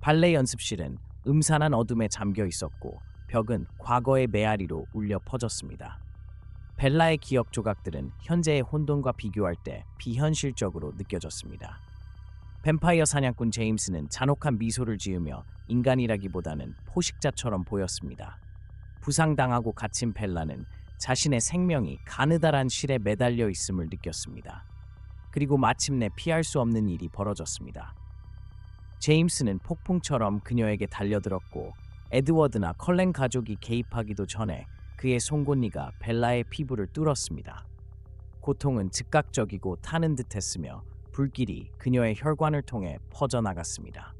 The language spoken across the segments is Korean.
발레 연습실은 음산한 어둠에 잠겨 있었고 벽은 과거의 메아리로 울려 퍼졌습니다. 벨라의 기억 조각들은 현재의 혼돈과 비교할 때 비현실적으로 느껴졌습니다. 뱀파이어 사냥꾼 제임스는 잔혹한 미소를 지으며 인간이라기보다는 포식자처럼 보였습니다. 부상당하고 갇힌 벨라는 자신의 생명이 가느다란 실에 매달려 있음을 느꼈습니다. 그리고 마침내 피할 수 없는 일이 벌어졌습니다. 제임스는 폭풍처럼 그녀에게 달려들었고 에드워드나 컬렌 가족이 개입하기도 전에 그의 송곳니가 벨라의 피부를 뚫었습니다. 고통은 즉각적이고 타는 듯했으며 불길이 그녀의 혈관을 통해 퍼져나갔습니다.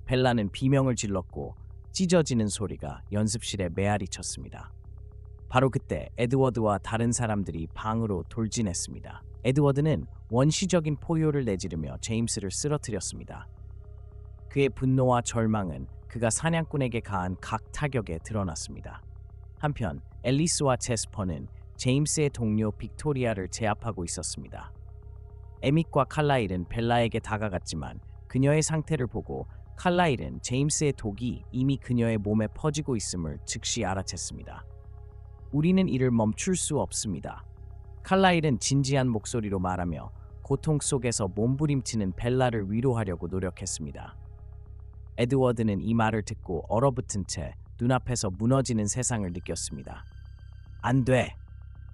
벨라는 비명을 질렀고 찢어지는 소리가 연습실에 메아리 쳤습니다. 바로 그때 에드워드와 다른 사람들이 방으로 돌진했습니다. 에드워드는 원시적인 포효를 내지르며 제임스를 쓰러뜨렸습니다. 그의 분노와 절망은 그가 사냥꾼에게 가한 각 타격에 드러났습니다. 한편 앨리스와 제스퍼는 제임스의 동료 빅토리아를 제압하고 있었습니다. 에밋과 칼라일은 벨라에게 다가갔지만 그녀의 상태를 보고 칼라일은 제임스의 독이 이미 그녀의 몸에 퍼지고 있음을 즉시 알아챘습니다. 우리는 이를 멈출 수 없습니다. 칼라일은 진지한 목소리로 말하며 고통 속에서 몸부림치는 벨라를 위로하려고 노력했습니다. 에드워드는 이 말을 듣고 얼어붙은 채 눈앞에서 무너지는 세상을 느꼈습니다. 안 돼!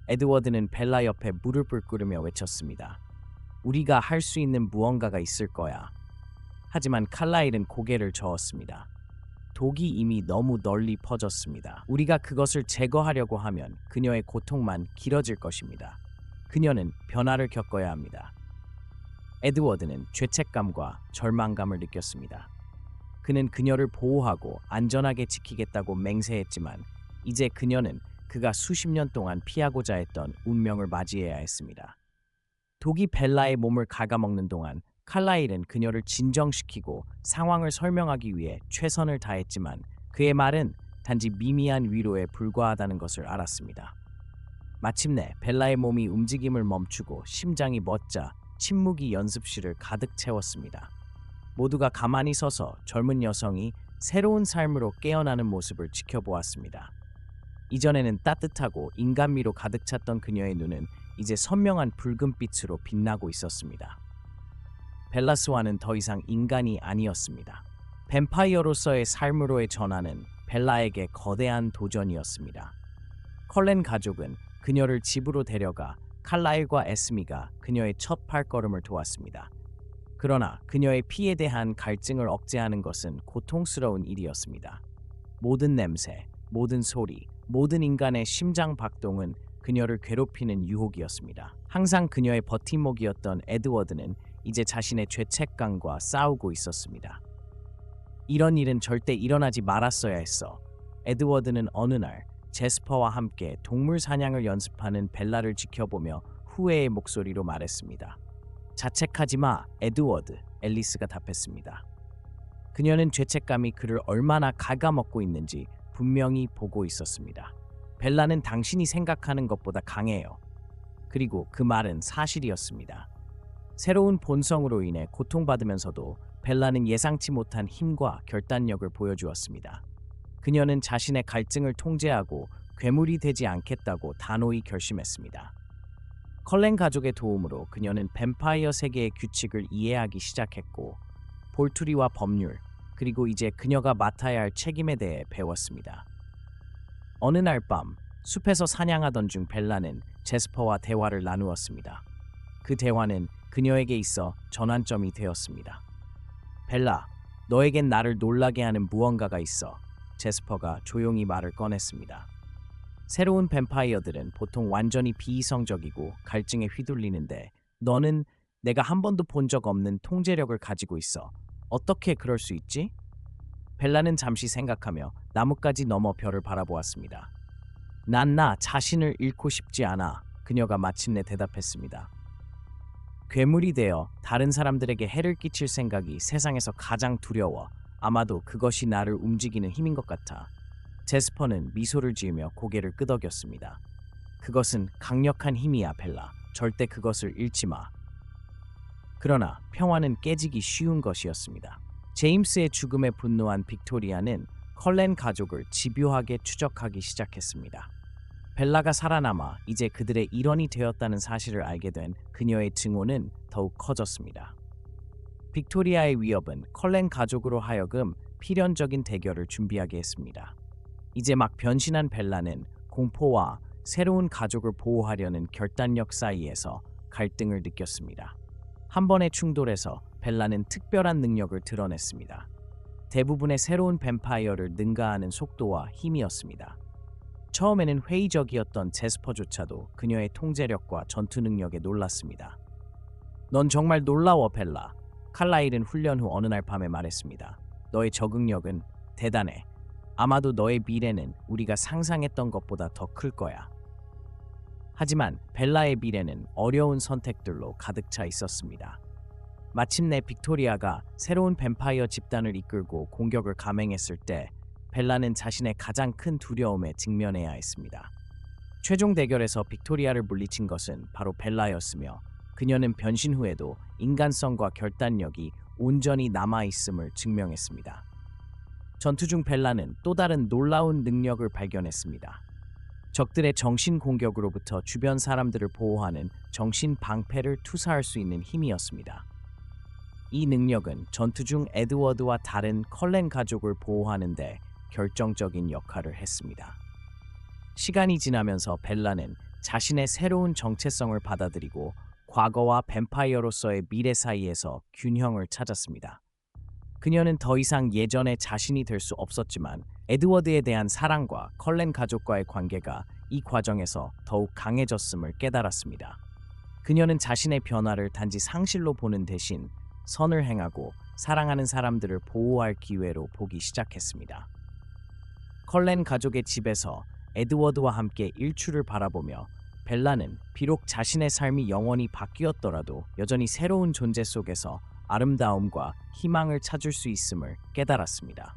에드워드는 벨라 옆에 무릎을 꿇으며 외쳤습니다. 우리가 할 수 있는 무언가가 있을 거야. 하지만 칼라일은 고개를 저었습니다. 독이 이미 너무 널리 퍼졌습니다. 우리가 그것을 제거하려고 하면 그녀의 고통만 길어질 것입니다. 그녀는 변화를 겪어야 합니다. 에드워드는 죄책감과 절망감을 느꼈습니다. 그는 그녀를 보호하고 안전하게 지키겠다고 맹세했지만 이제 그녀는 그가 수십 년 동안 피하고자 했던 운명을 맞이해야 했습니다. 독이 벨라의 몸을 갉아먹는 동안 칼라일은 그녀를 진정시키고 상황을 설명하기 위해 최선을 다했지만 그의 말은 단지 미미한 위로에 불과하다는 것을 알았습니다. 마침내 벨라의 몸이 움직임을 멈추고 심장이 멎자 침묵이 연습실을 가득 채웠습니다. 모두가 가만히 서서 젊은 여성이 새로운 삶으로 깨어나는 모습을 지켜보았습니다. 이전에는 따뜻하고 인간미로 가득 찼던 그녀의 눈은 이제 선명한 붉은빛으로 빛나고 있었습니다. 벨라스와는 더 이상 인간이 아니었습니다. 뱀파이어로서의 삶으로의 전환은 벨라에게 거대한 도전이었습니다. 컬렌 가족은 그녀를 집으로 데려가 칼라일과 에스미가 그녀의 첫 발걸음을 도왔습니다. 그러나 그녀의 피에 대한 갈증을 억제하는 것은 고통스러운 일이었습니다. 모든 냄새, 모든 소리, 모든 인간의 심장 박동은 그녀를 괴롭히는 유혹이었습니다. 항상 그녀의 버팀목이었던 에드워드는 이제 자신의 죄책감과 싸우고 있었습니다. 이런 일은 절대 일어나지 말았어야 했어. 에드워드는 어느 날 제스퍼와 함께 동물 사냥을 연습하는 벨라를 지켜보며 후회의 목소리로 말했습니다. 자책하지 마, 에드워드, 앨리스가 답했습니다. 그녀는 죄책감이 그를 얼마나 갉아먹고 있는지 분명히 보고 있었습니다. 벨라는 당신이 생각하는 것보다 강해요. 그리고 그 말은 사실이었습니다. 새로운 본성으로 인해 고통받으면서도 벨라는 예상치 못한 힘과 결단력을 보여주었습니다. 그녀는 자신의 갈증을 통제하고 괴물이 되지 않겠다고 단호히 결심했습니다. 컬렌 가족의 도움으로 그녀는 뱀파이어 세계의 규칙을 이해하기 시작했고 볼투리와 법률, 그리고 이제 그녀가 맡아야 할 책임에 대해 배웠습니다. 어느 날 밤 숲에서 사냥하던 중 벨라는 제스퍼와 대화를 나누었습니다. 그 대화는 그녀에게 있어 전환점이 되었습니다. 벨라, 너에겐 나를 놀라게 하는 무언가가 있어. 제스퍼가 조용히 말을 꺼냈습니다. 새로운 뱀파이어들은 보통 완전히 비이성적이고 갈증에 휘둘리는데 너는 내가 한 번도 본 적 없는 통제력을 가지고 있어. 어떻게 그럴 수 있지? 벨라는 잠시 생각하며 나뭇가지 너머 별을 바라보았습니다. 난 나 자신을 잃고 싶지 않아. 그녀가 마침내 대답했습니다. 괴물이 되어 다른 사람들에게 해를 끼칠 생각이 세상에서 가장 두려워. 아마도 그것이 나를 움직이는 힘인 것 같아. 제스퍼는 미소를 지으며 고개를 끄덕였습니다. 그것은 강력한 힘이야, 벨라. 절대 그것을 잃지 마. 그러나 평화는 깨지기 쉬운 것이었습니다. 제임스의 죽음에 분노한 빅토리아는 컬렌 가족을 집요하게 추적하기 시작했습니다. 벨라가 살아남아 이제 그들의 일원이 되었다는 사실을 알게 된 그녀의 증오는 더욱 커졌습니다. 빅토리아의 위협은 컬렌 가족으로 하여금 필연적인 대결을 준비하게 했습니다. 이제 막 변신한 벨라는 공포와 새로운 가족을 보호하려는 결단력 사이에서 갈등을 느꼈습니다. 한 번의 충돌에서 벨라는 특별한 능력을 드러냈습니다. 대부분의 새로운 뱀파이어를 능가하는 속도와 힘이었습니다. 처음에는 회의적이었던 제스퍼조차도 그녀의 통제력과 전투 능력에 놀랐습니다. "넌 정말 놀라워, 벨라." 칼라일은 훈련 후 어느 날 밤에 말했습니다. "너의 적응력은 대단해. 아마도 너의 미래는 우리가 상상했던 것보다 더 클 거야." 하지만 벨라의 미래는 어려운 선택들로 가득 차 있었습니다. 마침내 빅토리아가 새로운 뱀파이어 집단을 이끌고 공격을 감행했을 때 벨라는 자신의 가장 큰 두려움에 직면해야 했습니다. 최종 대결에서 빅토리아를 물리친 것은 바로 벨라였으며 그녀는 변신 후에도 인간성과 결단력이 온전히 남아있음을 증명했습니다. 전투 중 벨라는 또 다른 놀라운 능력을 발견했습니다. 적들의 정신 공격으로부터 주변 사람들을 보호하는 정신 방패를 투사할 수 있는 힘이었습니다. 이 능력은 전투 중 에드워드와 다른 컬렌 가족을 보호하는 데 결정적인 역할을 했습니다. 시간이 지나면서 벨라는 자신의 새로운 정체성을 받아들이고 과거와 뱀파이어로서의 미래 사이에서 균형을 찾았습니다. 그녀는 더 이상 예전의 자신이 될 수 없었지만 에드워드에 대한 사랑과 컬렌 가족과의 관계가 이 과정에서 더욱 강해졌음을 깨달았습니다. 그녀는 자신의 변화를 단지 상실로 보는 대신 선을 행하고 사랑하는 사람들을 보호할 기회로 보기 시작했습니다. 컬렌 가족의 집에서 에드워드와 함께 일출을 바라보며 벨라는 비록 자신의 삶이 영원히 바뀌었더라도 여전히 새로운 존재 속에서 아름다움과 희망을 찾을 수 있음을 깨달았습니다.